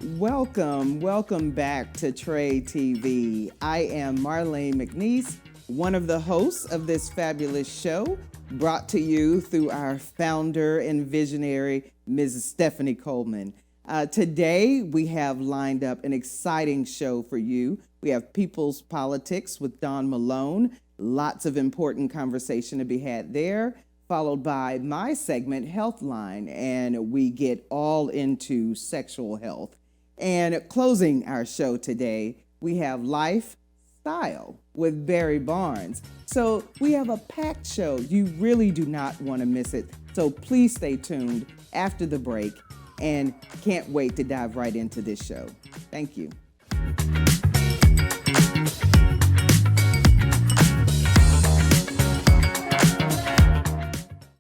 Welcome back to Tre TV. I am Marlene McNeese, one of the hosts of this fabulous show, brought to you through our founder and visionary, Mrs. Stephanie Coleman. Today, we have lined up an exciting show for you. We have People's Politics with Dawn Malone, lots of important conversation to be had there, followed by my segment, Healthline, and we get all into sexual health. And closing our show today, we have Lifestyle with Barry Barnes. So we have a packed show. You really do not want to miss it. So please stay tuned after the break, and can't wait to dive right into this show. Thank you.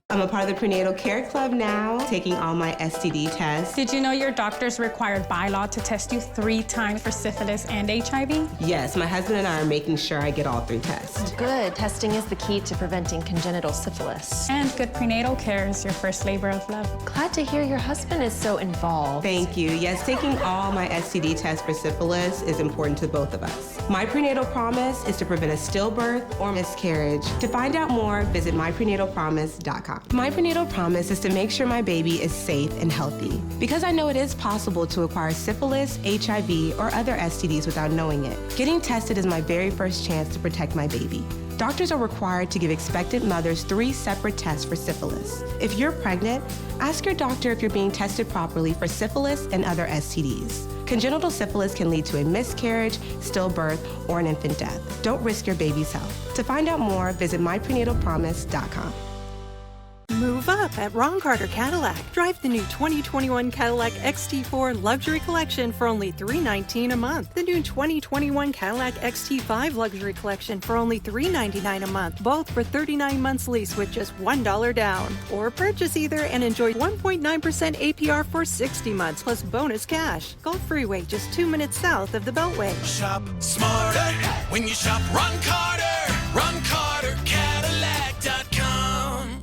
I'm a part of the Prenatal Care Club now, taking all my STD tests. Did you know your doctor's required by law to test you 3 times for syphilis and HIV? Yes, my husband and I are making sure I get all 3 tests. Good. Testing is the key to preventing congenital syphilis. And good prenatal care is your first labor of love. Glad to hear your husband is so involved. Thank you. Yes, taking all my STD tests for syphilis is important to both of us. My prenatal promise is to prevent a stillbirth or miscarriage. To find out more, visit myprenatapromise.com. My prenatal promise is to make sure my baby is safe and healthy, because I know it is possible to acquire syphilis, HIV, or other STDs without knowing it. Getting tested is my very first chance to protect my baby. Doctors are required to give expectant mothers 3 separate tests for syphilis. If you're pregnant, ask your doctor if you're being tested properly for syphilis and other STDs. Congenital syphilis can lead to a miscarriage, stillbirth, or an infant death. Don't risk your baby's health. To find out more, visit myprenatapromise.com. Move up at Ron Carter Cadillac. Drive the new 2021 Cadillac XT4 Luxury Collection for only $319 a month. The new 2021 Cadillac XT5 Luxury Collection for only $399 a month. Both for 39 months lease with just $1 down. Or purchase either and enjoy 1.9% APR for 60 months plus bonus cash. Gulf Freeway, just 2 minutes south of the Beltway. Shop smarter when you shop Ron Carter. Ron Carter Cadillac.com.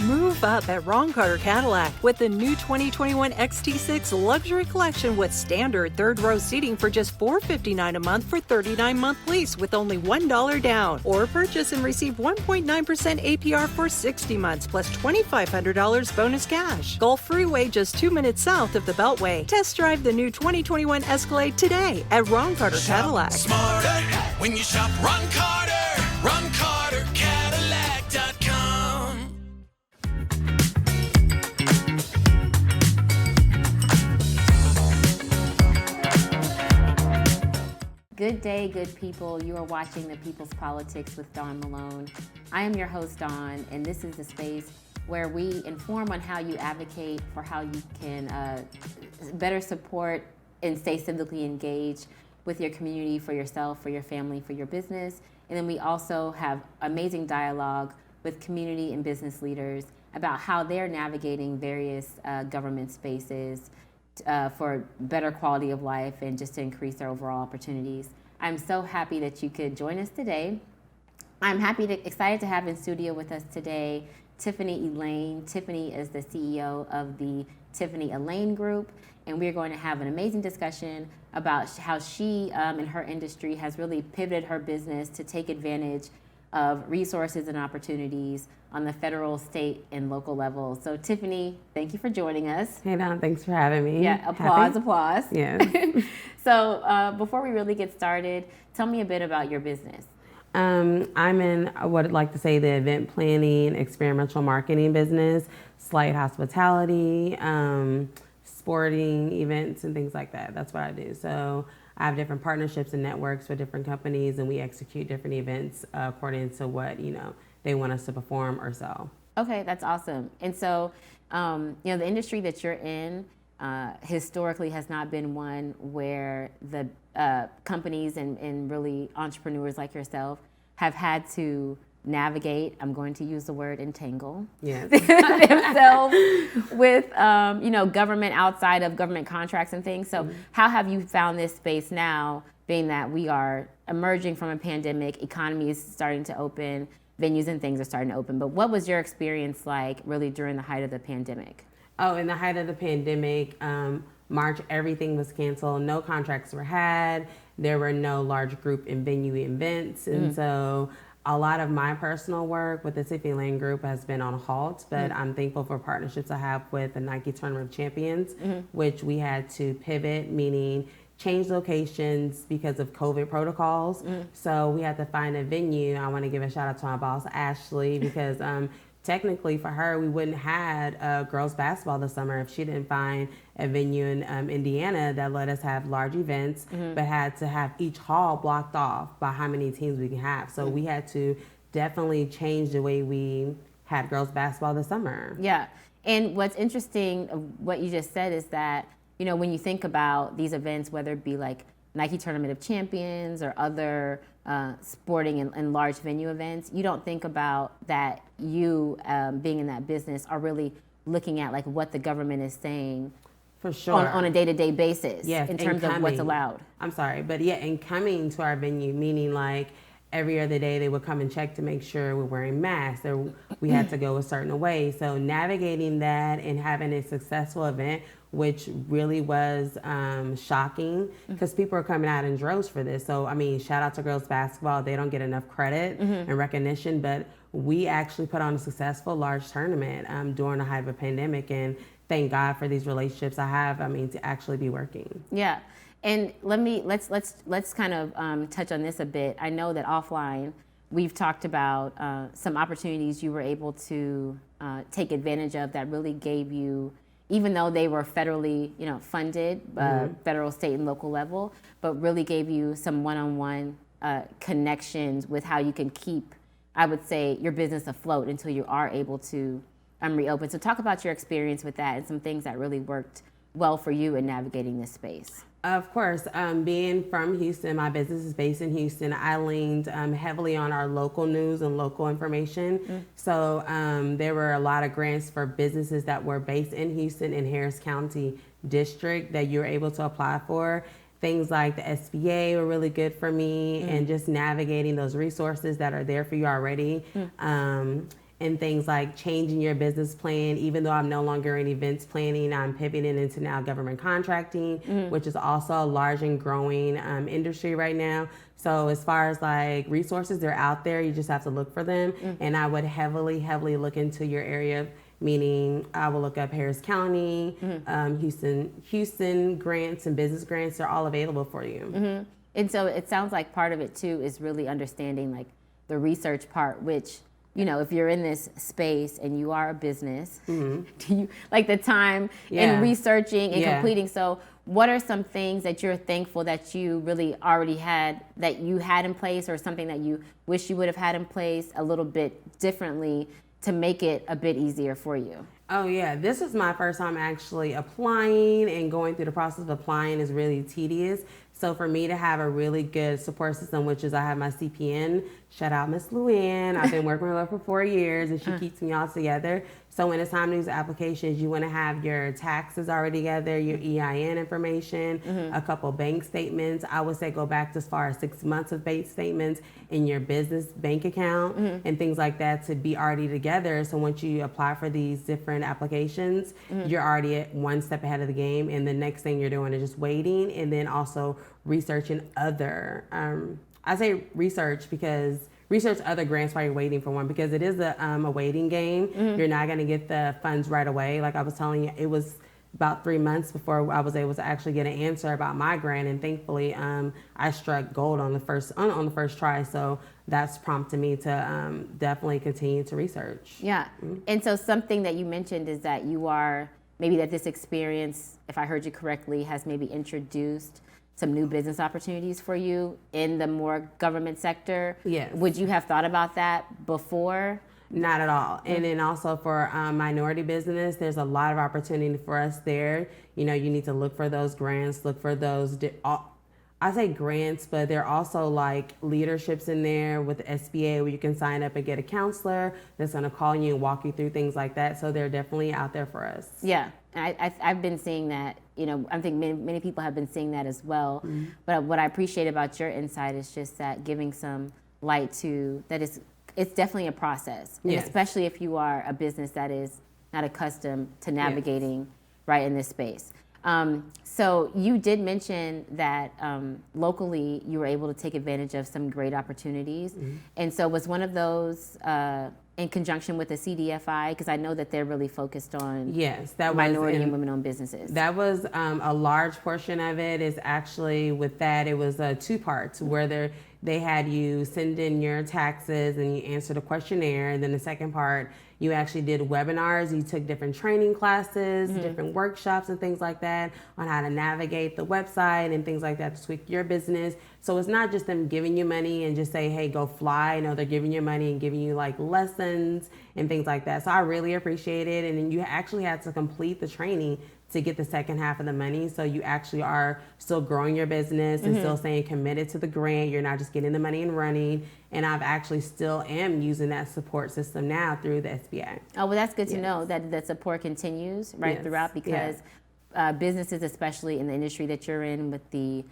Move up at Ron Carter Cadillac with the new 2021 XT6 Luxury Collection with standard 3rd row seating for just $459 a month for 39-month lease with only $1 down. Or purchase and receive 1.9% APR for 60 months plus $2,500 bonus cash. Gulf Freeway, just 2 minutes south of the Beltway. Test drive the new 2021 Escalade today at Ron Carter Cadillac. Smarter when you shop Ron Carter. Ron Carter Cadillac.com. Good day, good people. You are watching the People's Politics with Dawn Malone. I am your host, Dawn, and this is the space where we inform on how you advocate for how you can better support and stay civically engaged with your community, for yourself, for your family, for your business. And then we also have amazing dialogue with community and business leaders about how they're navigating various government spaces for better quality of life and just to increase their overall opportunities. I'm so happy that you could join us today. I'm excited to have in studio with us today Tiffany Elaine. Tiffany is the CEO of the Tiffany Elaine Group, and we're going to have an amazing discussion about how she in her industry has really pivoted her business to take advantage of resources and opportunities on the federal, state, and local level. So Tiffany, thank you for joining us. Hey Dawn, thanks for having me. Yeah, applause. Yeah. So before we really get started, tell me a bit about your business. I'm in what I'd like to say the event planning, experiential marketing business, slight hospitality, sporting events and things like that. That's what I do. So I have different partnerships and networks with different companies, and we execute different events according to what they want us to perform or sell. Okay, that's awesome. And so, the industry that you're in historically has not been one where the companies and really entrepreneurs like yourself have had to navigate, I'm going to use the word entangle, themselves with, government outside of government contracts and things. So how have you found this space now, being that we are emerging from a pandemic, economy is starting to open, venues and things are starting to open, but what was your experience like really during the height of the pandemic? Oh, in the height of the pandemic, March, everything was canceled. No contracts were had. There were no large group and venue events. And so a lot of my personal work with the Tiffany Elaine Group has been on halt, but I'm thankful for partnerships I have with the Nike Tournament of Champions, which we had to pivot, meaning change locations because of COVID protocols. So we had to find a venue. I want to give a shout out to my boss, Ashley, because technically for her, we wouldn't had girls basketball this summer if she didn't find a venue in Indiana that let us have large events, but had to have each hall blocked off by how many teams we can have. So we had to definitely change the way we had girls basketball this summer. Yeah. And what's interesting of what you just said is that, you know, when you think about these events, whether it be like Nike Tournament of Champions or other sporting and large venue events, you don't think about that you being in that business are really looking at like what the government is saying for sure on a day-to-day basis, yes, in terms of what's allowed. I'm sorry, but yeah, and coming to our venue, meaning like every other day they would come and check to make sure we're wearing masks or we had to go a certain way. So navigating that and having a successful event, which really was shocking because people are coming out in droves for this. So, I mean, shout out to girls basketball. They don't get enough credit and recognition, but we actually put on a successful large tournament during the height of a pandemic. And thank God for these relationships I have, I mean, to actually be working. Yeah. And let's kind of touch on this a bit. I know that offline, we've talked about some opportunities you were able to take advantage of that really gave you, even though they were federally, you know, funded, federal, state, and local level, but really gave you some one-on-one connections with how you can keep, I would say, your business afloat until you are able to reopen. So talk about your experience with that and some things that really worked well for you in navigating this space. Of course, being from Houston, my business is based in Houston. I leaned heavily on our local news and local information. So there were a lot of grants for businesses that were based in Houston and Harris County District that you were able to apply for. Things like the SBA were really good for me and just navigating those resources that are there for you already. And things like changing your business plan. Even though I'm no longer in events planning, I'm pivoting into now government contracting, which is also a large and growing industry right now. So as far as like resources, they're out there. You just have to look for them. And I would heavily look into your area, meaning I will look up Harris County, Houston grants and business grants. They're all available for you. And so it sounds like part of it too is really understanding like the research part, which, you know, if you're in this space and you are a business, do you like the time in researching and completing? So what are some things that you're thankful that you really already had, that you had in place, or something that you wish you would have had in place a little bit differently to make it a bit easier for you? Oh yeah, this is my first time actually applying, and going through the process of applying is really tedious. So for me to have a really good support system, which is I have my CPN, shout out Miss Luann. I've been working with her for 4 years and she keeps me all together. So when it's time to use applications, you want to have your taxes already together, your EIN information, a couple bank statements. I would say go back to as far as 6 months of bank statements in your business bank account and things like that to be already together. So once you apply for these different applications, you're already at one step ahead of the game. And the next thing you're doing is just waiting, and then also researching other, I say research other grants while you're waiting for one, because it is a waiting game. You're not going to get the funds right away. Like I was telling you, it was about 3 months before I was able to actually get an answer about my grant, and thankfully I struck gold on the first try. So that's prompted me to definitely continue to research. Yeah, and so something that you mentioned is that you are, maybe that this experience, if I heard you correctly, has maybe introduced some new business opportunities for you in the more government sector. Yes. Would you have thought about that before? Not at all. And then also for minority business, there's a lot of opportunity for us there. You know, you need to look for those grants, look for those, I say grants, but there are also like leaderships in there with the SBA where you can sign up and get a counselor that's going to call you and walk you through things like that. So they're definitely out there for us. Yeah, I've been seeing that. You know, I think many people have been seeing that as well. But what I appreciate about your insight is just that giving some light to that is, it's definitely a process, and especially if you are a business that is not accustomed to navigating right in this space. So you did mention that locally you were able to take advantage of some great opportunities. And so was one of those in conjunction with the CDFI? Because I know that they're really focused on minority and women-owned businesses. That was a large portion of it. Is actually with that, it was 2 parts where they had you send in your taxes and you answered a questionnaire, and then the second part, you actually did webinars. You took different training classes, different workshops and things like that on how to navigate the website and things like that to tweak your business. So it's not just them giving you money and just say, hey, go fly. No, they're giving you money and giving you like lessons and things like that. So I really appreciate it. And then you actually had to complete the training to get the second half of the money. So you actually are still growing your business and still staying committed to the grant. You're not just getting the money and running. And I've actually still am using that support system now through the SBA. Oh, well, that's good to know that the support continues throughout, because businesses, especially in the industry that you're in with the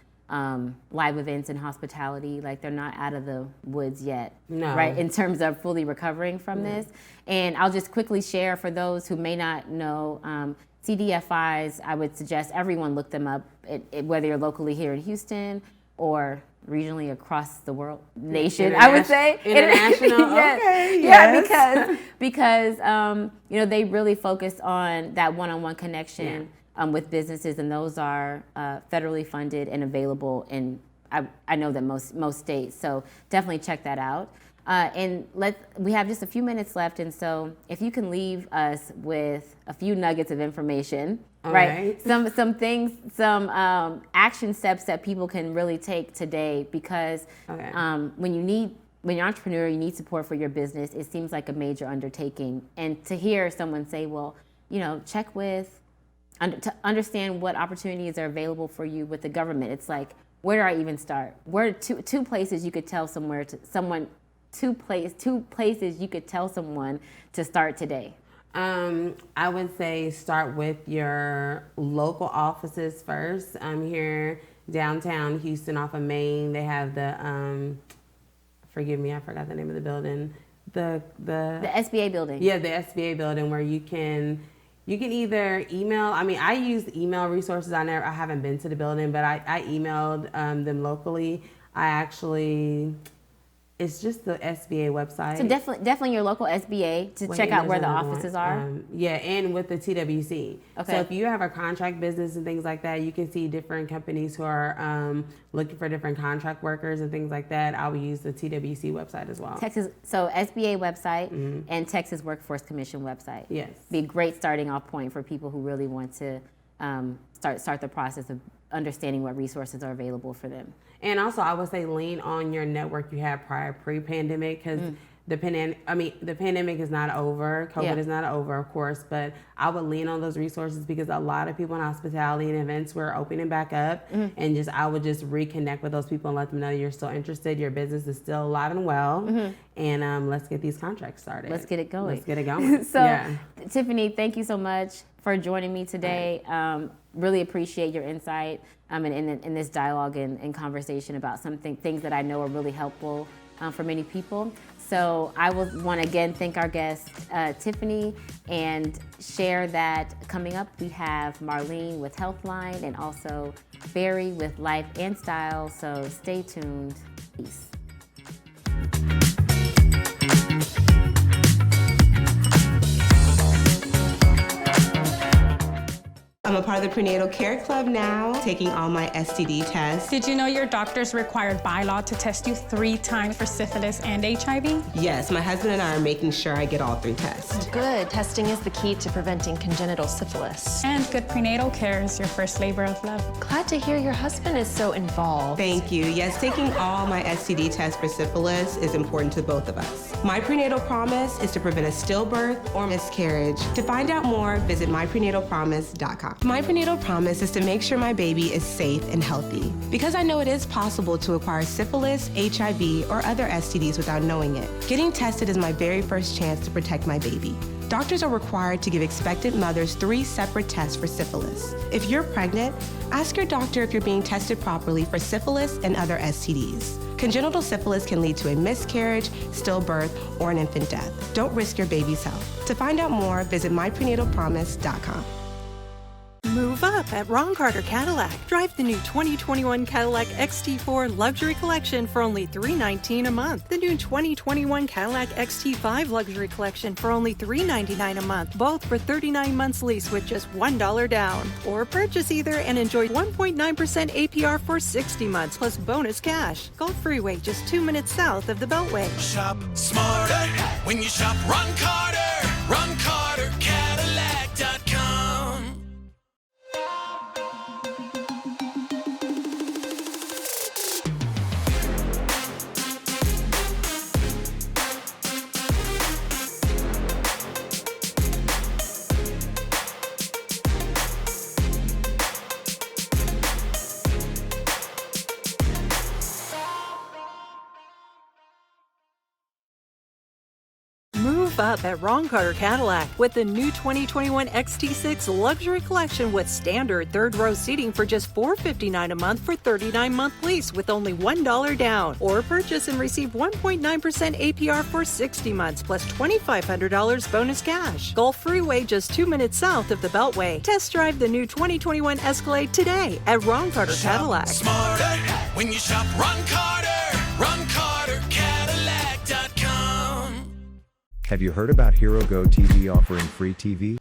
live events and hospitality, like they're not out of the woods yet, right? In terms of fully recovering from this. And I'll just quickly share for those who may not know, CDFIs, I would suggest everyone look them up, whether you're locally here in Houston or regionally across the world, nation, I would say. International, okay, yes. Because you know, they really focus on that one-on-one connection with businesses, and those are federally funded and available in, I know that most states, so definitely check that out. And we have just a few minutes left, and so if you can leave us with a few nuggets of information, right? Some things, some action steps that people can really take today, because when you're an entrepreneur, you need support for your business. It seems like a major undertaking, and to hear someone say, well, you know, check with, to understand what opportunities are available for you with the government. It's like, where do I even start? Where are two places you could tell two places you could tell someone to start today? I would say start with your local offices first. Here downtown Houston off of Main, they have the forgive me, I forgot the name of the building. The SBA building. Yeah, the SBA building, where you can either email. I mean, I use email resources. I haven't been to the building, but I emailed them locally. It's just the SBA website. So definitely your local SBA to check out where the offices are. And with the TWC. Okay. So if you have a contract business and things like that, you can see different companies who are looking for different contract workers and things like that. I will use the TWC website as well. So SBA website and Texas Workforce Commission website. Yes. Be a great starting off point for people who really want to start the process of understanding what resources are available for them. And also, I would say lean on your network you had pre-pandemic, because the pandemic is not over. COVID is not over, of course, but I would lean on those resources, because a lot of people in hospitality and events were opening back up, and I would just reconnect with those people and let them know you're still interested, your business is still alive and well, and let's get these contracts started. Let's get it going. So, Tiffany, thank you so much for joining me today. Really appreciate your insight in this dialogue and conversation about things that I know are really helpful for many people. So I will want to again thank our guest, Tiffany, and share that coming up we have Marlene with Healthline and also Barry with Life and Style. So stay tuned. Peace. I'm a part of the Prenatal Care Club now, taking all my STD tests. Did you know your doctor's required by law to test you 3 times for syphilis and HIV? Yes, my husband and I are making sure I get all 3 tests. Good. Testing is the key to preventing congenital syphilis. And good prenatal care is your first labor of love. Glad to hear your husband is so involved. Thank you. Yes, taking all my STD tests for syphilis is important to both of us. My prenatal promise is to prevent a stillbirth or miscarriage. To find out more, visit myprenatapromise.com. My prenatal promise is to make sure my baby is safe and healthy, because I know it is possible to acquire syphilis, HIV, or other STDs without knowing it. Getting tested is my very first chance to protect my baby. Doctors are required to give expectant mothers 3 separate tests for syphilis. If you're pregnant, ask your doctor if you're being tested properly for syphilis and other STDs. Congenital syphilis can lead to a miscarriage, stillbirth, or an infant death. Don't risk your baby's health. To find out more, visit myprenatapromise.com. Move up up at Ron Carter Cadillac. Drive the new 2021 Cadillac XT4 Luxury Collection for only $319 a month. The new 2021 Cadillac XT5 Luxury Collection for only $399 a month, both for 39 months lease with just $1 down. Or purchase either and enjoy 1.9% APR for 60 months plus bonus cash. Gulf Freeway, just 2 minutes south of the Beltway. Shop smarter when you shop Ron Carter. Ron Carter Cadillac.com. Move up at Ron Carter Cadillac with the new 2021 XT6 Luxury Collection with standard third row seating for just $459 a month for 39-month lease with only $1 down. Or purchase and receive 1.9% APR for 60 months plus $2,500 bonus cash. Gulf Freeway, just 2 minutes south of the Beltway. Test drive the new 2021 Escalade today at Ron Carter Cadillac. Smarter when you shop Ron Carter. Ron Carter Cadillac.com. Have you heard about Hero Go TV offering free TV?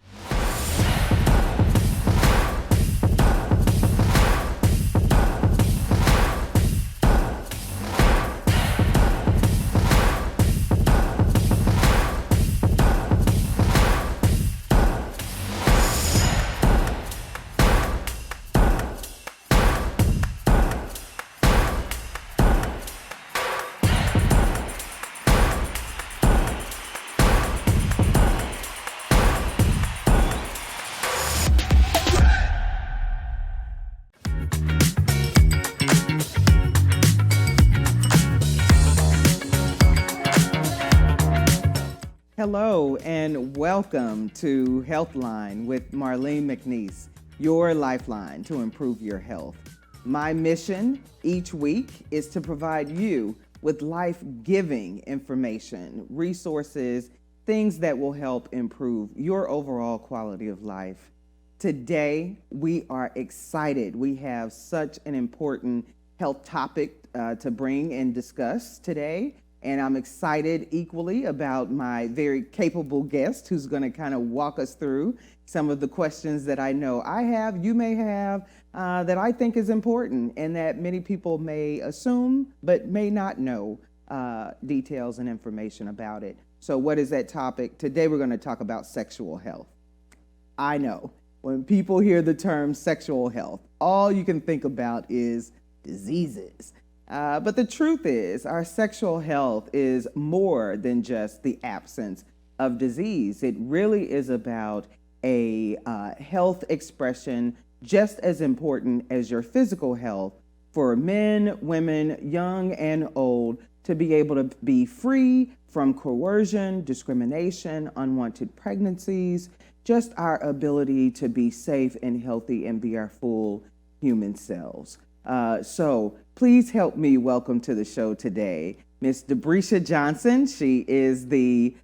Hello and welcome to Healthline with Marlene McNeese, your lifeline to improve your health. My mission each week is to provide you with life-giving information, resources, things that will help improve your overall quality of life. Today, we are excited. We have such an important health topic to bring and discuss today. And I'm excited equally about my very capable guest who's going to kind of walk us through some of the questions that I know I have, you may have, that I think is important and that many people may assume but may not know details and information about it. So what is that topic? Today we're going to talk about sexual health. I know when people hear the term sexual health, all you can think about is diseases. But the truth is, our sexual health is more than just the absence of disease. It really is about a health expression just as important as your physical health for men, women, young and old, to be able to be free from coercion, discrimination, unwanted pregnancies, just our ability to be safe and healthy and be our full human selves. So please help me welcome to the show today, Ms. Debrisha Johnson. She is the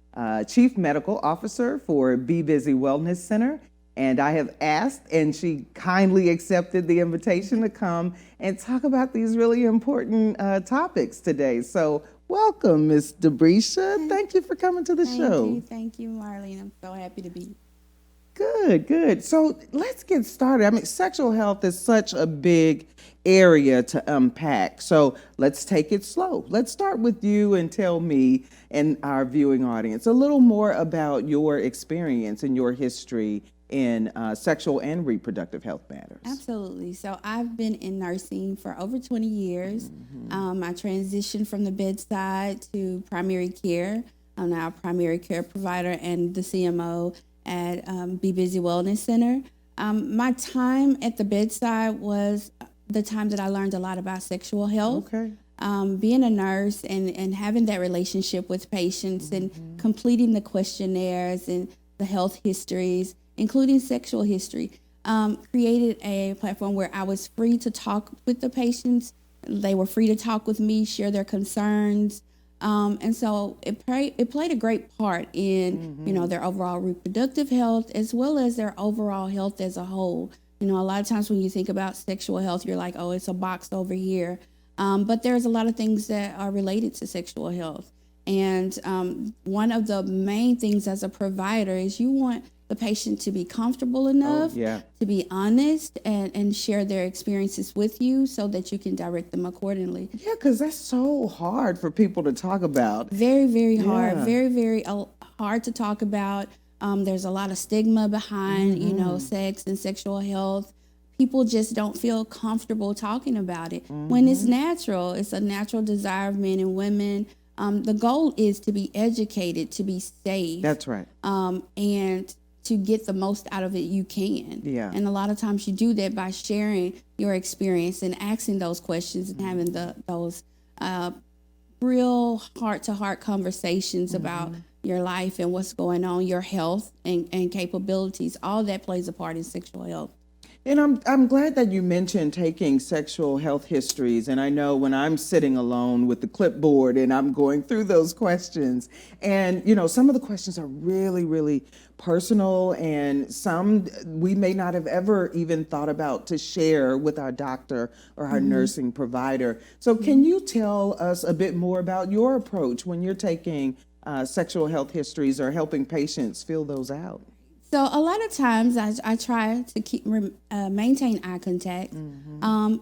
Chief Medical Officer for Be Busy Wellness Center. And I have asked, and she kindly accepted the invitation to come and talk about these really important topics today. So welcome, Ms. Debrisha. Thank you for coming to the show. Thank you, Marlene. I'm so happy to be. Good. So let's get started. I mean, sexual health is such a big area to unpack. So let's take it slow. Let's start with you and tell me and our viewing audience a little more about your experience and your history in sexual and reproductive health matters. Absolutely. So I've been in nursing for over 20 years. I transitioned from the bedside to primary care. I'm now a primary care provider and the CMO at Be Busy Wellness Center. My time at the bedside was the time that I learned a lot about sexual health. Okay. Being a nurse and having that relationship with patients and completing the questionnaires and the health histories, including sexual history, created a platform where I was free to talk with the patients. They were free to talk with me, share their concerns. And so it played a great part in, their overall reproductive health as well as their overall health as a whole. You know, a lot of times when you think about sexual health, you're like, oh, it's a box over here. But there's a lot of things that are related to sexual health. And one of the main things as a provider is you want the patient to be comfortable enough to be honest and share their experiences with you so that you can direct them accordingly. Yeah, because that's so hard for people to talk about. Very, very hard. Very, very hard to talk about. There's a lot of stigma behind, you know, sex and sexual health. People just don't feel comfortable talking about it when it's natural. It's a natural desire of men and women. The goal is to be educated, to be safe. That's right. And to get the most out of it you can. Yeah. And a lot of times you do that by sharing your experience and asking those questions and having those real heart-to-heart conversations about your life and what's going on, your health and capabilities. All that plays a part in sexual health. And I'm glad that you mentioned taking sexual health histories. And I know when I'm sitting alone with the clipboard and I'm going through those questions, and you know, some of the questions are really, really personal, and some we may not have ever even thought about to share with our doctor or our nursing provider. So can you tell us a bit more about your approach when you're taking sexual health histories or helping patients fill those out? So a lot of times I try to keep maintain eye contact,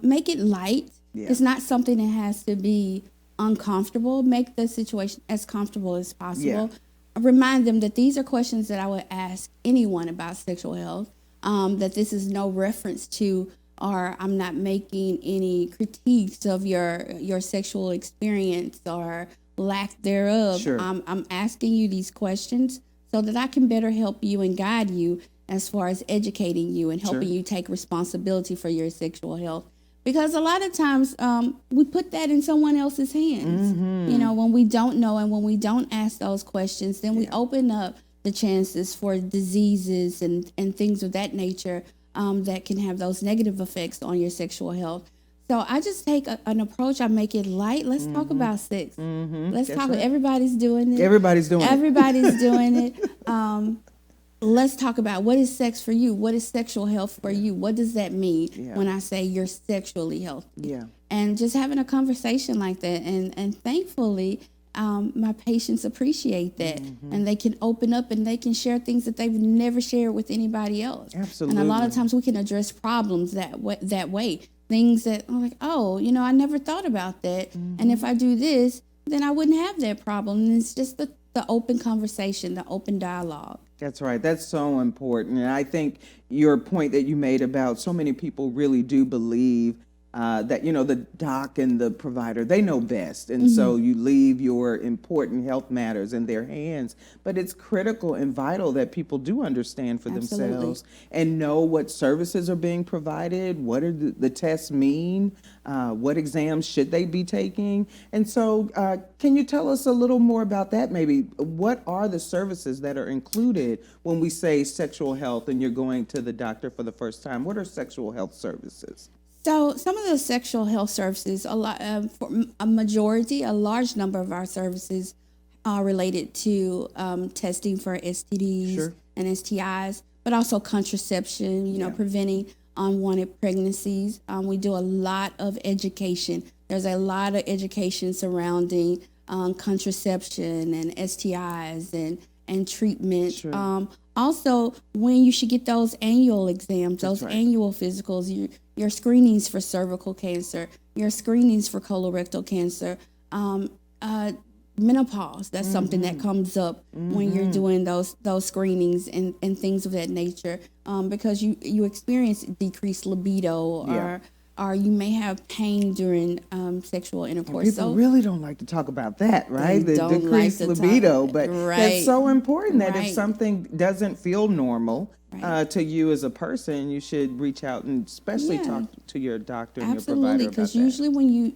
make it light. Yeah. It's not something that has to be uncomfortable. Make the situation as comfortable as possible. Remind them that these are questions that I would ask anyone about sexual health, that this is no reference to, or I'm not making any critiques of your sexual experience or lack thereof. Sure. I'm asking you these questions so that I can better help you and guide you as far as educating you and helping you take responsibility for your sexual health. Because a lot of times we put that in someone else's hands. You know, when we don't know and when we don't ask those questions, then we open up the chances for diseases and things of that nature that can have those negative effects on your sexual health. So I just take an approach. I make it light. Let's talk about sex. Let's talk. Right. Everybody's doing it. Everybody's doing it. Let's talk about what is sex for you. What is sexual health for you? What does that mean when I say you're sexually healthy? Yeah. And just having a conversation like that. And thankfully, my patients appreciate that. And they can open up and they can share things that they've never shared with anybody else. Absolutely. And a lot of times we can address problems that way. Things that I'm like, oh, you know, I never thought about that. And if I do this, then I wouldn't have that problem. And it's just the open conversation, the open dialogue. That's right. That's so important. And I think your point that you made about so many people really do believe that, you know, the doc and the provider, they know best. And so you leave your important health matters in their hands. But it's critical and vital that people do understand for themselves and know what services are being provided, what are the tests mean, what exams should they be taking. And so can you tell us a little more about that maybe? What are the services that are included when we say sexual health and you're going to the doctor for the first time? What are sexual health services? So some of the sexual health services, a large number of our services are related to testing for STDs and STIs, but also contraception, you know, preventing unwanted pregnancies. We do a lot of education. There's a lot of education surrounding contraception and STIs and treatment. Also, when you should get those annual exams, those annual physicals, your screenings for cervical cancer, your screenings for colorectal cancer, menopause. That's something that comes up when you're doing those screenings and things of that nature, because you experience decreased libido or you may have pain during sexual intercourse. And people really don't like to talk about that, right? The decreased libido, but that's so important that if something doesn't feel normal to you as a person, you should reach out and especially talk to your doctor and your provider about that. Because usually when you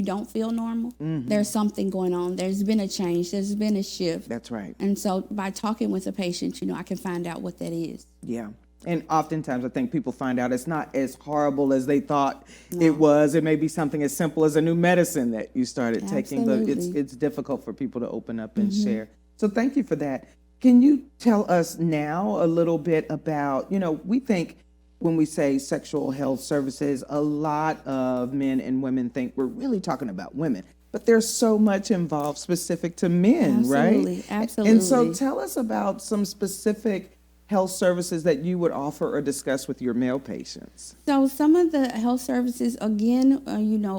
don't feel normal, there's something going on. There's been a change. There's been a shift. That's right. And so by talking with a patient, you know, I can find out what that is. Yeah. And oftentimes I think people find out it's not as horrible as they thought it was. It may be something as simple as a new medicine that you started taking, but it's difficult for people to open up and share. So thank you for that. Can you tell us now a little bit about, you know, we think when we say sexual health services, a lot of men and women think we're really talking about women, but there's so much involved specific to men, Absolutely, right? absolutely. And so tell us about some specific health services that you would offer or discuss with your male patients. So some of the health services, again,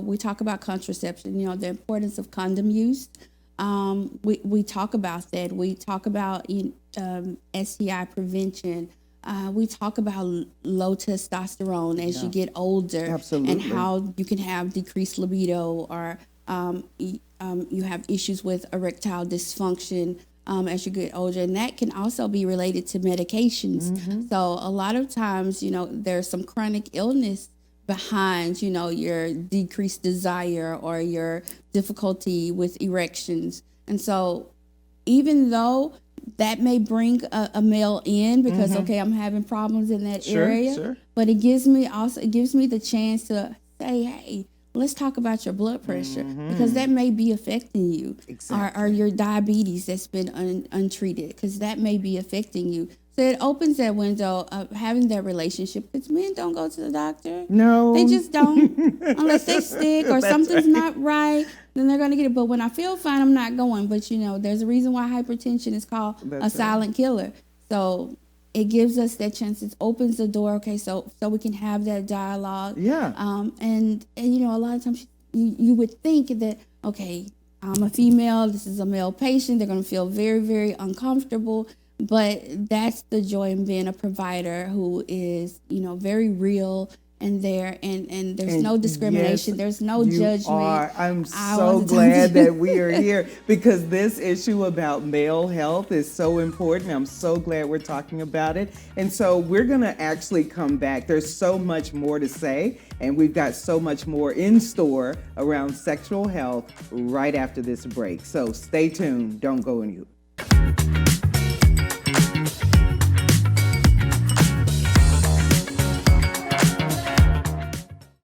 we talk about contraception, the importance of condom use. We talk about that. We talk about STI prevention. We talk about low testosterone as you get older. Absolutely. And how you can have decreased libido, or you have issues with erectile dysfunction as you get older. And that can also be related to medications. Mm-hmm. So a lot of times, there's some chronic illness behind, your decreased desire or your difficulty with erections. And so even though that may bring a male in because, okay, I'm having problems in that area, but it gives me the chance to say, hey, let's talk about your blood pressure because that may be affecting you. Exactly. Or your diabetes that's been untreated because that may be affecting you. So it opens that window of having that relationship because men don't go to the doctor. No. They just don't. Unless they sick or something's not right, then they're going to get it. But when I feel fine, I'm not going. But, there's a reason why hypertension is called a silent killer. So it gives us that chance. It opens the door, okay, so we can have that dialogue. Yeah. And a lot of times you would think that, okay, I'm a female, this is a male patient, they're going to feel very, very uncomfortable. But that's the joy in being a provider who is, very real and there, and there's no discrimination, yes, there's no you judgment. Are. I'm so glad that we are here because this issue about male health is so important. I'm so glad we're talking about it. And so we're going to actually come back. There's so much more to say, and we've got so much more in store around sexual health right after this break. So stay tuned. Don't go anywhere.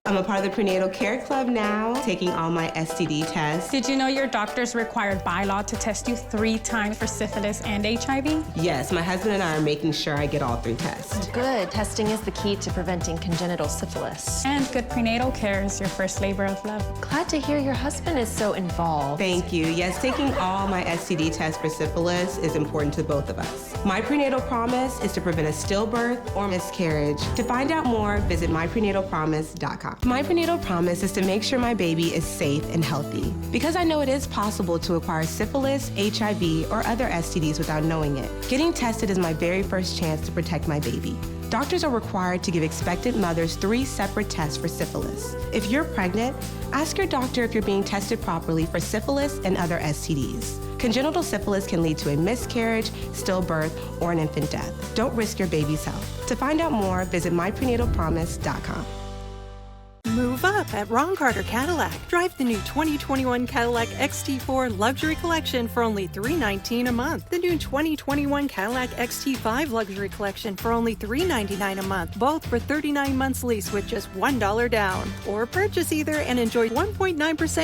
I'm a part of the Prenatal Care Club now, taking all my STD tests. Did you know your doctor's required by law to test you 3 times for syphilis and HIV? Yes, my husband and I are making sure I get all 3 tests. Good. Testing is the key to preventing congenital syphilis. And good prenatal care is your first labor of love. Glad to hear your husband is so involved. Thank you. Yes, taking all my STD tests for syphilis is important to both of us. My prenatal promise is to prevent a stillbirth or miscarriage. To find out more, visit myprenatapromise.com. My prenatal promise is to make sure my baby is safe and healthy because I know it is possible to acquire syphilis, HIV, or other STDs without knowing it. Getting tested is my very first chance to protect my baby. Doctors are required to give expectant mothers 3 separate tests for syphilis. If you're pregnant, ask your doctor if you're being tested properly for syphilis and other STDs. Congenital syphilis can lead to a miscarriage, stillbirth, or an infant death. Don't risk your baby's health. To find out more, visit myprenatapromise.com. Move up at Ron Carter Cadillac. Drive the new 2021 Cadillac XT4 Luxury Collection for only $319 a month. The new 2021 Cadillac XT5 Luxury Collection for only $399 a month. Both for 39 months lease with just $1 down. Or purchase either and enjoy 1.9%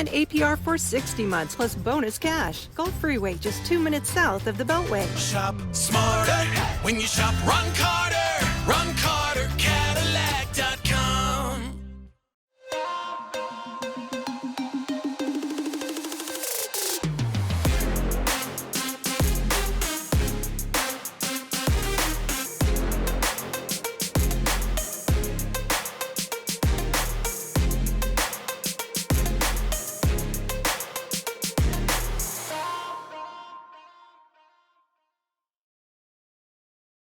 APR for 60 months plus bonus cash. Gulf Freeway, just 2 minutes south of the Beltway. Shop smarter when you shop Ron Carter. Ron Carter Cadillac.com.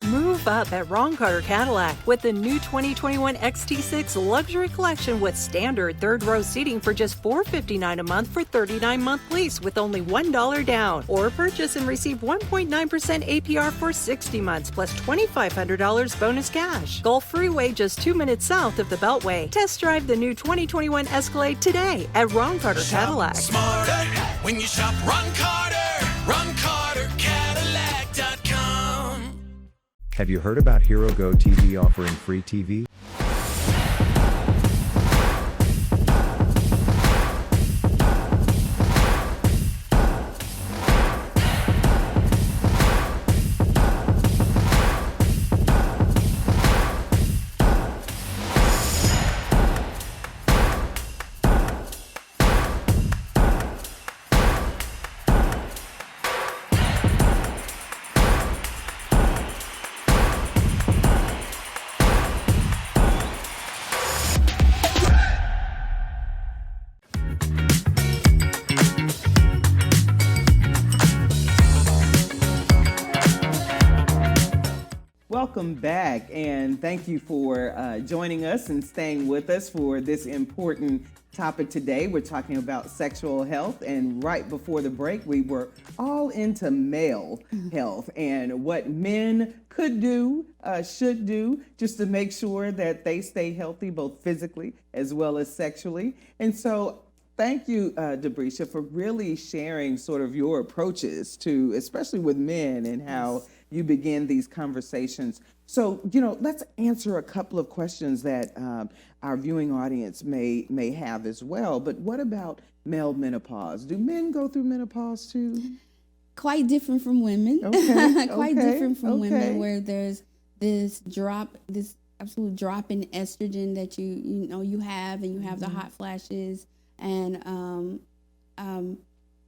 Move up at Ron Carter Cadillac with the new 2021 XT6 Luxury Collection with standard 3rd row seating for just $459 a month for 39-month lease with only $1 down. Or purchase and receive 1.9% APR for 60 months plus $2,500 bonus cash. Gulf Freeway, just 2 minutes south of the Beltway. Test drive the new 2021 Escalade today at Ron Carter Cadillac. Smarter when you shop Ron Carter. Ron Carter Cadillac.com. Have you heard about Hero Go TV offering free TV? welcome back, and thank you for joining us and staying with us for this important topic today. We're talking about sexual health, and right before the break, we were all into male health and what men could do, should do, just to make sure that they stay healthy, both physically as well as sexually. And so thank you, Debrisha, for really sharing sort of your approaches to, especially with men, and how you begin these conversations. So, let's answer a couple of questions that our viewing audience may have as well. But what about male menopause? Do men go through menopause too? Quite different from women. Okay. Quite different from okay. women, where there's this absolute drop in estrogen that you have, and you have the hot flashes and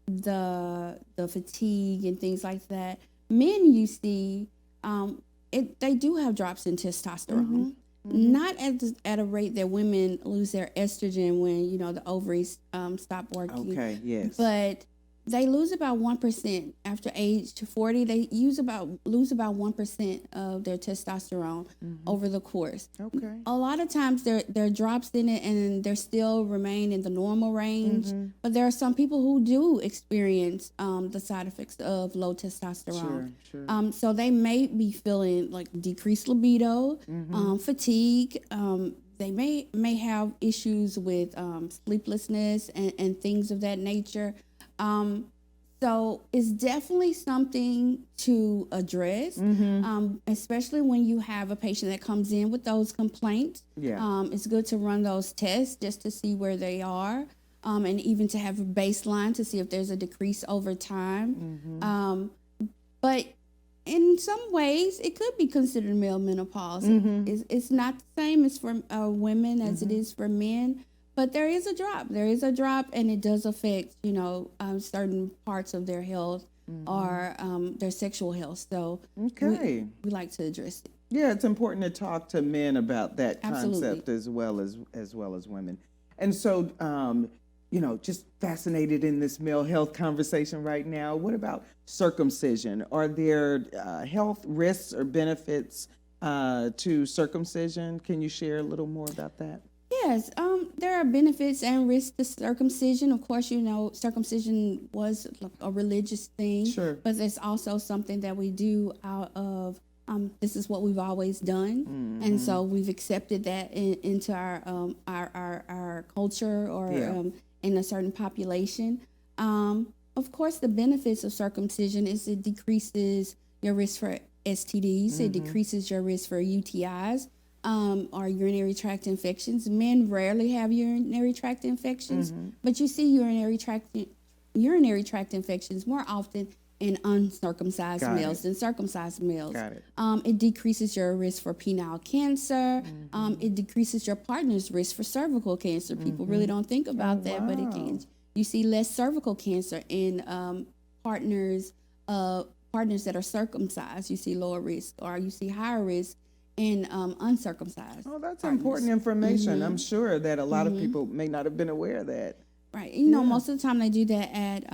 the fatigue and things like that. Men, you see, they do have drops in testosterone, not at a rate that women lose their estrogen when the ovaries stop working. Okay, yes. But they lose about 1% after age 40. They lose about 1% of their testosterone over the course. Okay. A lot of times there are drops in it, and they still remain in the normal range. But there are some people who do experience the side effects of low testosterone. Sure. So they may be feeling like decreased libido, fatigue. They may have issues with sleeplessness and things of that nature. So it's definitely something to address, especially when you have a patient that comes in with those complaints. Yeah. It's good to run those tests just to see where they are, and even to have a baseline to see if there's a decrease over time. But in some ways, it could be considered male menopause. It's not the same as for women as it is for men. But there is a drop. And it does affect, certain parts of their health or their sexual health. So we like to address it. Yeah, it's important to talk to men about that concept Absolutely. as well as women. And so, just fascinated in this male health conversation right now. What about circumcision? Are there health risks or benefits to circumcision? Can you share a little more about that? Yes, there are benefits and risks to circumcision. Of course, circumcision was a religious thing, Sure. but it's also something that we do out of, this is what we've always done. And so we've accepted that into our culture or in a certain population. Of course, the benefits of circumcision is it decreases your risk for STDs, it decreases your risk for UTIs. Or urinary tract infections. Men rarely have urinary tract infections, but you see urinary tract infections more often in uncircumcised males than circumcised males. Got it. It decreases your risk for penile cancer. It decreases your partner's risk for cervical cancer. People really don't think about that, but it can. You see less cervical cancer in partners that are circumcised. You see lower risk, or you see higher risk in uncircumcised. Oh, that's partners. important information. I'm sure that a lot of people may not have been aware of that. Right. Most of the time they do that at,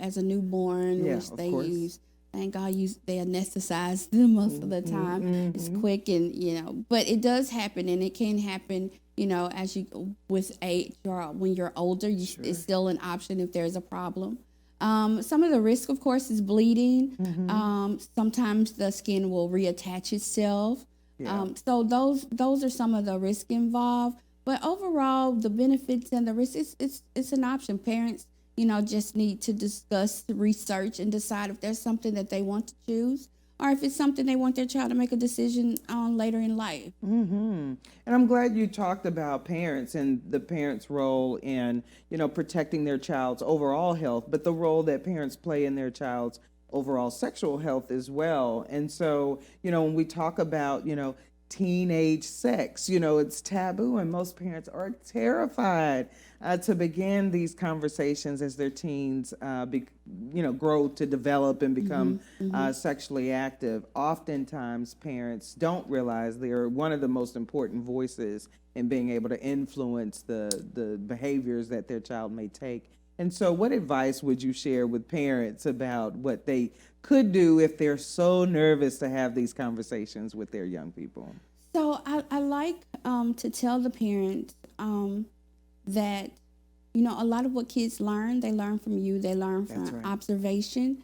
as a newborn, which they use. Thank God they anesthetize them most of the time. It's quick and, but it does happen, and it can happen, as with age or when you're older, it's still an option if there's a problem. Some of the risk, of course, is bleeding. Sometimes the skin will reattach itself. So those are some of the risks involved. But overall, the benefits and the risks, it's an option. Parents, just need to discuss, research, and decide if there's something that they want to choose, or if it's something they want their child to make a decision on later in life. And I'm glad you talked about parents and the parents' role in, protecting their child's overall health, but the role that parents play in their child's overall sexual health as well. And so, when we talk about, teenage sex, it's taboo, and most parents are terrified to begin these conversations as their teens grow to develop and become sexually active. Oftentimes parents don't realize they are one of the most important voices in being able to influence the behaviors that their child may take. And so what advice would you share with parents about what they could do if they're so nervous to have these conversations with their young people? So I like to tell the parents that, you know, a lot of what kids learn, they learn from you, they learn from observation.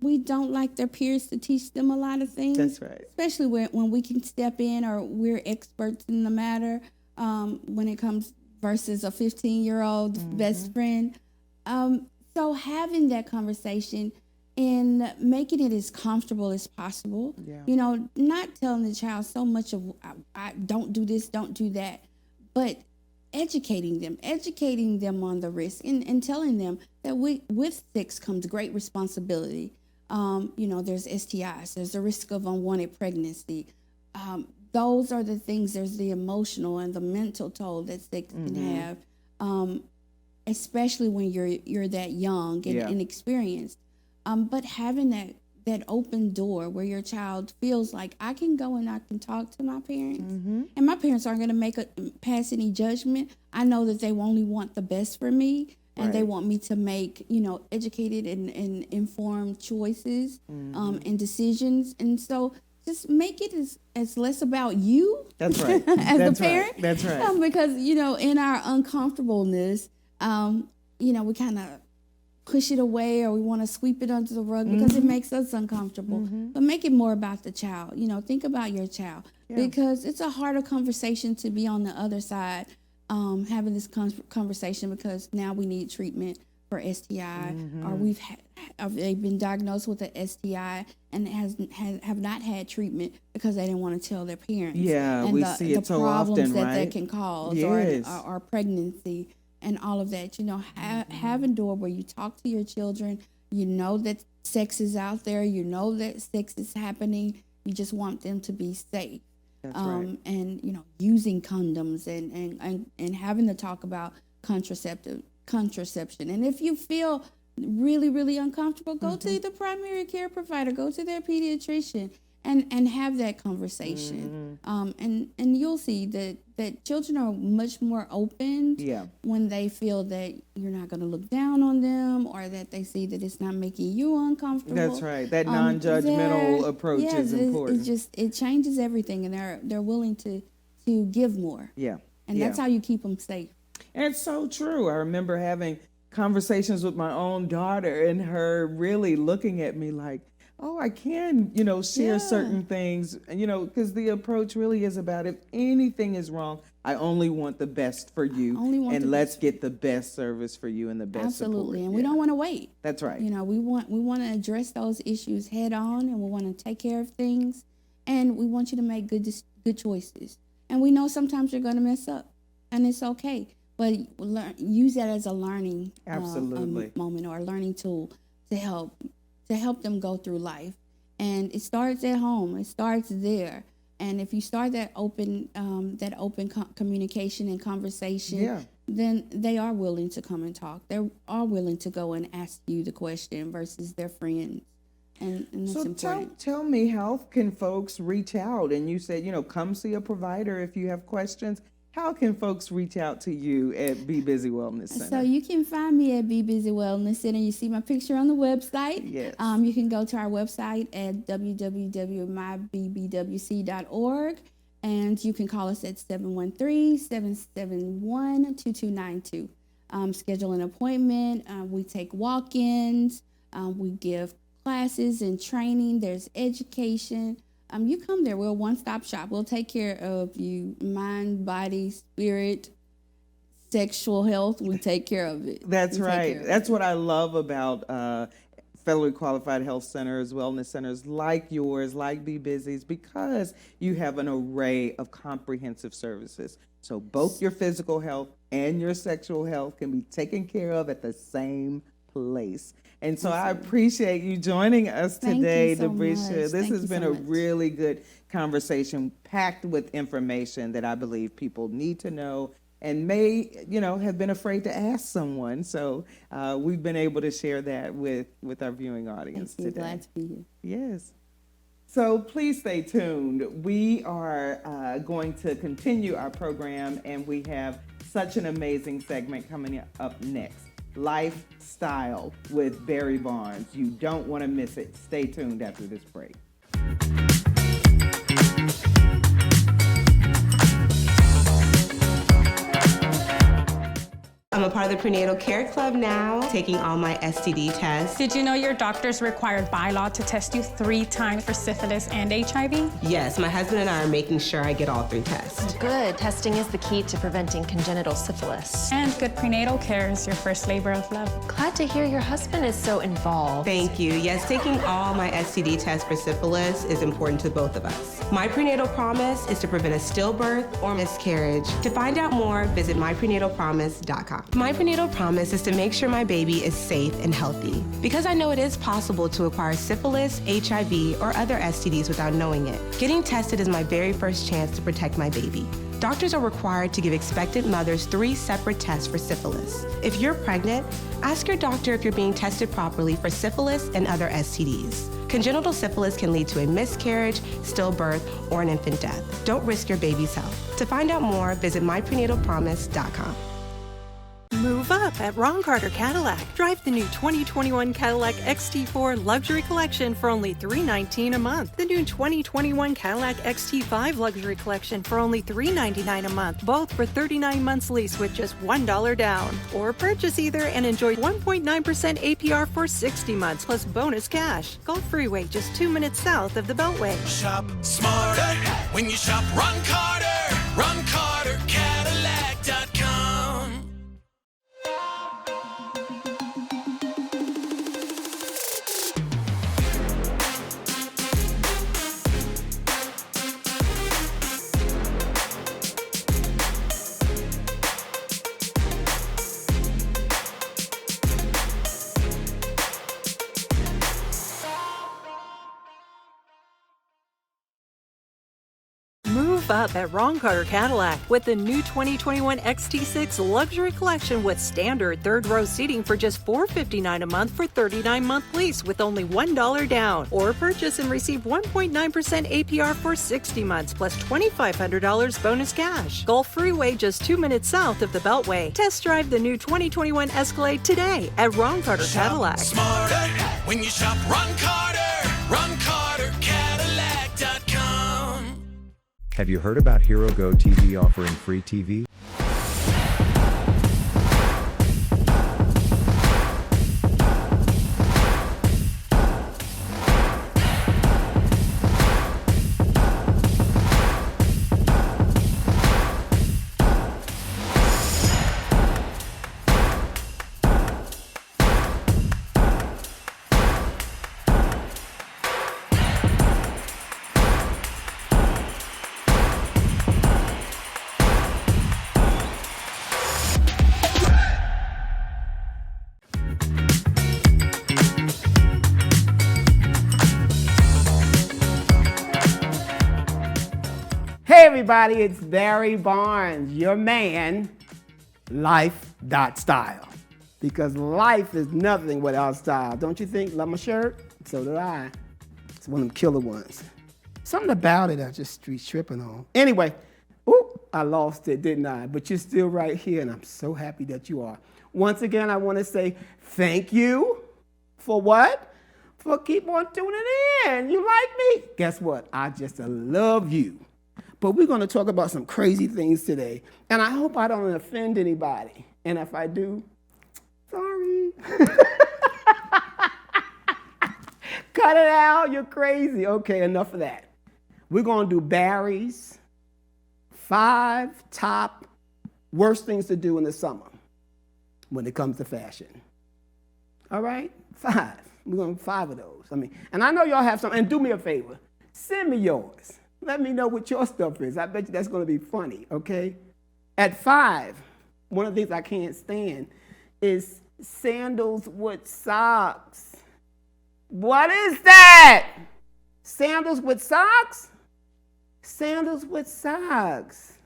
We don't like their peers to teach them a lot of things. That's right. Especially when we can step in or we're experts in the matter when it comes versus a 15-year-old best friend. So having that conversation and making it as comfortable as possible, you know, not telling the child so much of, I don't do this, don't do that, but educating them on the risk and telling them that with sex comes great responsibility. You know, there's STIs, there's the risk of unwanted pregnancy. Those are the things, there's the emotional and the mental toll that sex can have, especially when you're that young and inexperienced. But having that open door where your child feels like I can go and I can talk to my parents, and my parents aren't going to pass any judgment. I know that they only want the best for me, and they want me to make, you know, educated and informed choices and decisions. And so just make it as less about you. That's right. as a parent. Right. That's right. Because, you know, in our uncomfortableness, you know, we kind of push it away or we want to sweep it under the rug because it makes us uncomfortable. But make it more about the child. You know, think about your child because it's a harder conversation to be on the other side having this conversation because now we need treatment for STI or they've been diagnosed with an STI and have not had treatment because they didn't want to tell their parents. Yeah, and we see it so often, right? that can cause or pregnancy. And all of that, you know, have a door where you talk to your children. You know that sex is out there. You know that sex is happening. You just want them to be safe. That's right. And, you know, using condoms and having to talk about contraception. And if you feel really, really uncomfortable, go to the primary care provider, go to their pediatrician and have that conversation. And you'll see that children are much more open when they feel that you're not going to look down on them or that they see that it's not making you uncomfortable. That's right. That non-judgmental approach is important. It changes everything, and they're willing to give more. Yeah. And that's how you keep them safe. And it's so true. I remember having conversations with my own daughter and her really looking at me like, oh, I can, you know, share certain things, you know, because the approach really is about if anything is wrong, I only want the best for you, and let's get the best service for you and the best support. And we don't want to wait. That's right. You know, we want to address those issues head on, and we want to take care of things, and we want you to make good choices. And we know sometimes you're going to mess up, and it's okay, but use that as a learning moment or a learning tool to help them go through life. And it starts at home. It starts there. And if you start that open communication and conversation, then they are willing to come and talk. They are willing to go and ask you the question versus their friends. And that's so important. Tell me, how can folks reach out? And you said, you know, come see a provider if you have questions. How can folks reach out to you at Be Busy Wellness Center? So you can find me at Be Busy Wellness Center. You see my picture on the website. Yes. You can go to our website at www.mybbwc.org, and you can call us at 713-771-2292. Schedule an appointment. We take walk-ins. We give classes and training. There's education. You come there. We're a one-stop shop. We'll take care of you, mind, body, spirit, sexual health. We take care of it. That's right. That's what I love about federally qualified health centers, wellness centers like yours, like Be Busy's, because you have an array of comprehensive services. So both your physical health and your sexual health can be taken care of at the same place. And so I appreciate you joining us today, Debrisha. This has been a really good conversation, packed with information that I believe people need to know and may, you know, have been afraid to ask someone. So we've been able to share that with our viewing audience today. Glad to be here. Yes. So please stay tuned. We are going to continue our program, and we have such an amazing segment coming up next. Lifestyle with Barry Barnes. You don't want to miss it. Stay tuned after this break. I'm a part of the Prenatal Care Club now, taking all my STD tests. Did you know your doctor's required by law to test you 3 times for syphilis and HIV? Yes, my husband and I are making sure I get all 3 tests. Good. Testing is the key to preventing congenital syphilis. And good prenatal care is your first labor of love. Glad to hear your husband is so involved. Thank you. Yes, taking all my STD tests for syphilis is important to both of us. My prenatal promise is to prevent a stillbirth or miscarriage. To find out more, visit myprenatalpromise.com. My prenatal promise is to make sure my baby is safe and healthy, because I know it is possible to acquire syphilis, HIV, or other STDs without knowing it. Getting tested is my very first chance to protect my baby. Doctors are required to give expectant mothers 3 separate tests for syphilis. If you're pregnant, ask your doctor if you're being tested properly for syphilis and other STDs. Congenital syphilis can lead to a miscarriage, stillbirth, or an infant death. Don't risk your baby's health. To find out more, visit myprenatalpromise.com. Move up at Ron Carter Cadillac. Drive the new 2021 Cadillac XT4 Luxury Collection for only $319 a month. The new 2021 Cadillac XT5 Luxury Collection for only $399 a month. Both for 39 months lease with just $1 down. Or purchase either and enjoy 1.9% APR for 60 months plus bonus cash. Gulf Freeway, just 2 minutes south of the Beltway. Shop smarter when you shop Ron Carter. Ron Carter, Cadillac.com. Move up at Ron Carter Cadillac with the new 2021 XT6 Luxury Collection with standard 3rd row seating for just $459 a month for 39-month lease with only $1 down. Or purchase and receive 1.9% APR for 60 months plus $2,500 bonus cash. Gulf Freeway, just 2 minutes south of the Beltway. Test drive the new 2021 Escalade today at Ron Carter Cadillac. Smarter when you shop Ron Carter. Ron Carter, Cadillac.com. Have you heard about Hero Go TV offering free TV? Hey everybody, it's Barry Barnes, your man, life.style. Because life is nothing without style. Don't you think? Love my shirt? So did I. It's one of them killer ones. Something about it I just street tripping on. Anyway, I lost it, didn't I? But you're still right here, and I'm so happy that you are. Once again, I want to say thank you for what? For keep on tuning in. You like me? Guess what? I just love you. But we're going to talk about some crazy things today. And I hope I don't offend anybody. And if I do, sorry. Cut it out. You're crazy. Okay, enough of that. We're going to do Barry's 5 top worst things to do in the summer when it comes to fashion. All right? 5. We're going to do 5 of those. And I know y'all have some. And do me a favor. Send me yours. Let me know what your stuff is. I bet you that's going to be funny, okay? At 5, one of the things I can't stand is sandals with socks. What is that? Sandals with socks? Sandals with socks.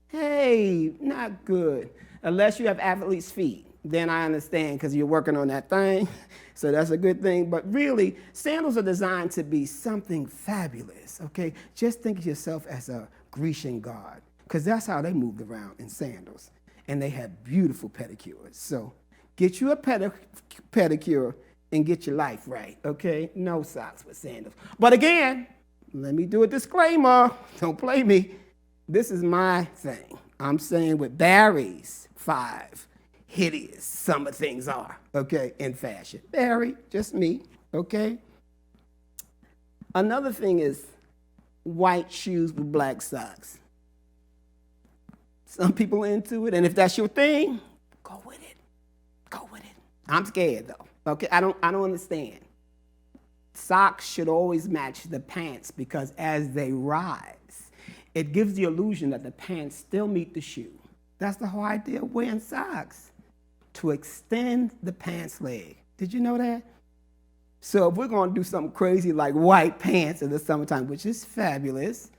Hey, not good. Unless you have athlete's feet. Then I understand because you're working on that thing. So that's a good thing. But really, sandals are designed to be something fabulous, okay? Just think of yourself as a Grecian god because that's how they moved around in sandals. And they had beautiful pedicures. So Get you a pedicure and get your life right, okay? No socks with sandals. But again, let me do a disclaimer. Don't play me. This is my thing. I'm saying what Barry's 5 hideous summer things are, okay, in fashion. Barry, just me, okay? Another thing is white shoes with black socks. Some people into it, and if that's your thing, go with it. Go with it. I'm scared though. Okay, I don't understand. Socks should always match the pants because as they rise, it gives the illusion that the pants still meet the shoe. That's the whole idea of wearing socks, to extend the pants leg. Did you know that? So if we're gonna do something crazy like white pants in the summertime, which is fabulous,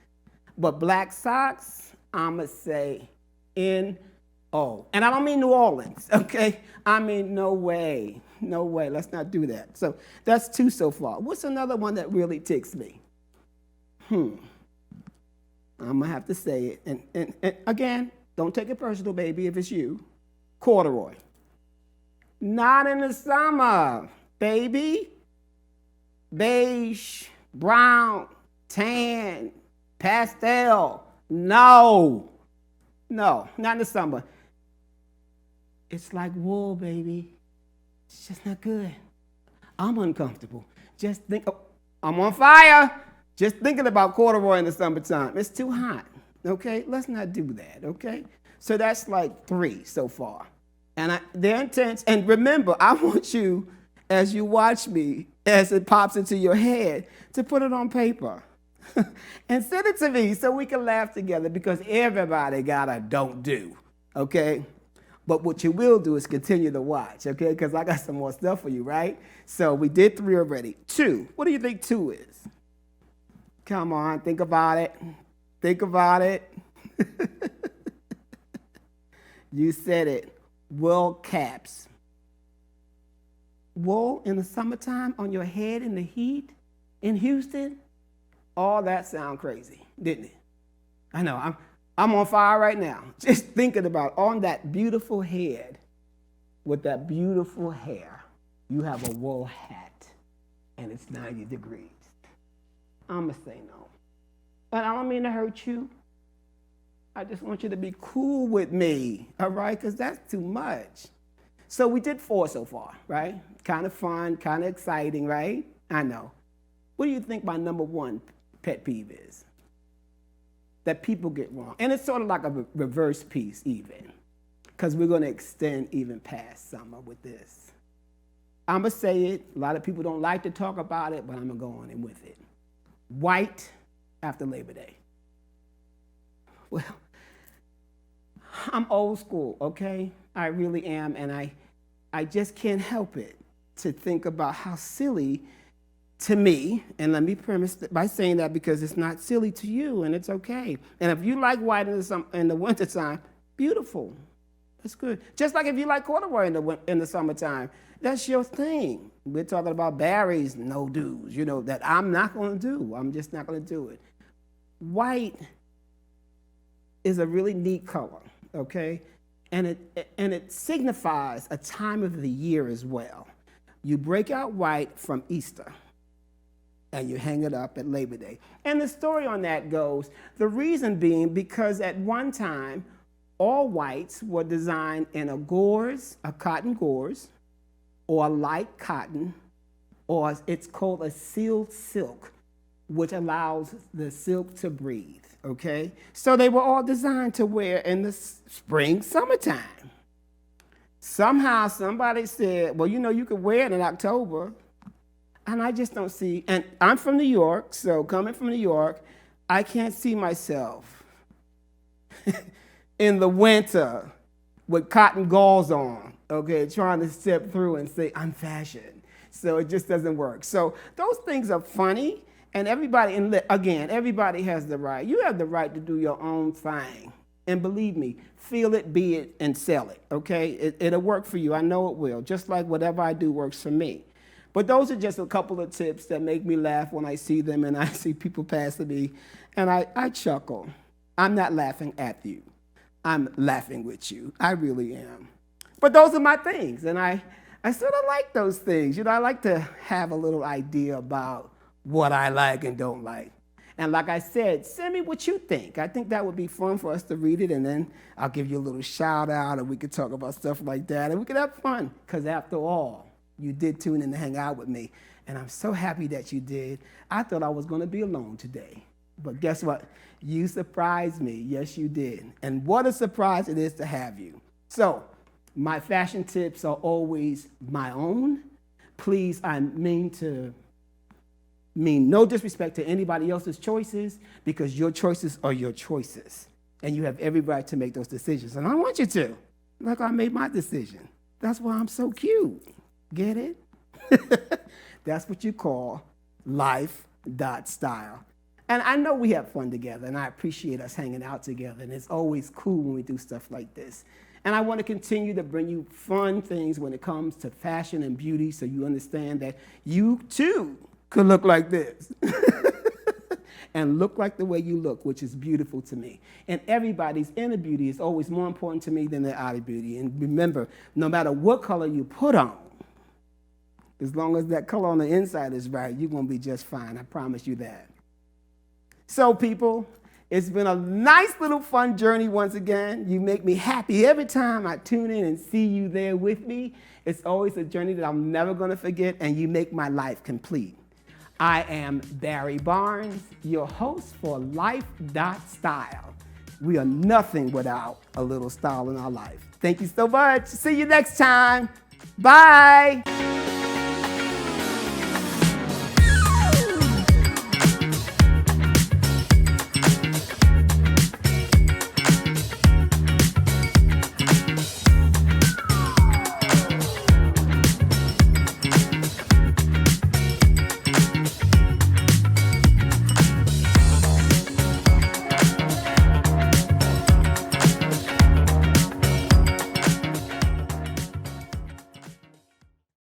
but black socks, I'ma say N-O. And I don't mean New Orleans, okay? I mean, no way, let's not do that. So that's 2 so far. What's another one that really ticks me? I'm gonna have to say it. And again, don't take it personal, baby, if it's you. Corduroy. Not in the summer, baby. Beige, brown, tan, pastel. No, not in the summer. It's like wool, baby. It's just not good. I'm uncomfortable. Just think, I'm on fire. Just thinking about corduroy in the summertime. It's too hot, okay? Let's not do that, okay? So that's like 3 so far. And they're intense. And remember, I want you, as you watch me, as it pops into your head, to put it on paper. And send it to me so we can laugh together because everybody got a don't do, okay? But what you will do is continue to watch, okay? Because I got some more stuff for you, right? So we did 3 already. 2, what do you think 2 is? Come on, think about it. Think about it. You said it. Wool caps. Wool in the summertime on your head in the heat in Houston? All that sound crazy, didn't it? I know, I'm on fire right now. Just thinking about on that beautiful head with that beautiful hair, you have a wool hat and it's 90 degrees. I'm gonna say no. But I don't mean to hurt you. I just want you to be cool with me, all right? Because that's too much. So we did 4 so far, right? Kind of fun, kind of exciting, right? I know. What do you think my number 1 pet peeve is? That people get wrong. And it's sort of like a reverse piece even, because we're going to extend even past summer with this. I'm going to say it. A lot of people don't like to talk about it, but I'm going to go on in with it. White after Labor Day. Well, I'm old school, okay? I really am, and I just can't help it to think about how silly to me, and let me premise by saying that because it's not silly to you, and it's okay. And if you like white in the wintertime, beautiful. That's good. Just like if you like corduroy in the summertime, that's your thing. We're talking about Barry's no do's, you know, that I'm not going to do. I'm just not going to do it. White is a really neat color, okay? And it signifies a time of the year as well. You break out white from Easter, and you hang it up at Labor Day. And the story on that goes, the reason being because at one time, all whites were designed in a cotton gauze, or a light cotton, or it's called a sealed silk, which allows the silk to breathe, okay? So they were all designed to wear in the spring, summertime. Somehow somebody said, well, you know, you could wear it in October. And I just don't see, and I'm from New York, so coming from New York, I can't see myself in the winter with cotton gauze on, okay, trying to step through and say, I'm fashion. So it just doesn't work. So those things are funny, and everybody, and again, everybody has the right. You have the right to do your own thing. And believe me, feel it, be it, and sell it, okay? It'll work for you. I know it will, just like whatever I do works for me. But those are just a couple of tips that make me laugh when I see them and I see people passing me, and I chuckle. I'm not laughing at you. I'm laughing with you. I really am. But those are my things, and I sort of like those things. I like to have a little idea about what I like and don't like. And like I said, send me what you think. I think that would be fun for us to read it, and then I'll give you a little shout out, and we could talk about stuff like that, and we could have fun. Because after all, you did tune in to hang out with me, and I'm so happy that you did. I thought I was going to be alone today. But guess what? You surprised me. Yes, you did. And what a surprise it is to have you. So, my fashion tips are always my own. Please, I mean no disrespect to anybody else's choices, because your choices are your choices. And you have every right to make those decisions. And I want you to, like I made my decision. That's why I'm so cute. Get it? That's what you call life.style. And I know we have fun together, and I appreciate us hanging out together, and it's always cool when we do stuff like this. And I want to continue to bring you fun things when it comes to fashion and beauty, so you understand that you too could look like this and look like the way you look, which is beautiful to me. And everybody's inner beauty is always more important to me than their outer beauty. And remember, no matter what color you put on, as long as that color on the inside is right, you're going to be just fine. I promise you that. So, people, it's been a nice little fun journey once again. You make me happy every time I tune in and see you there with me. It's always a journey that I'm never going to forget, and you make my life complete. I am Barry Barnes, your host for Life.Style. We are nothing without a little style in our life. Thank you so much. See you next time. Bye.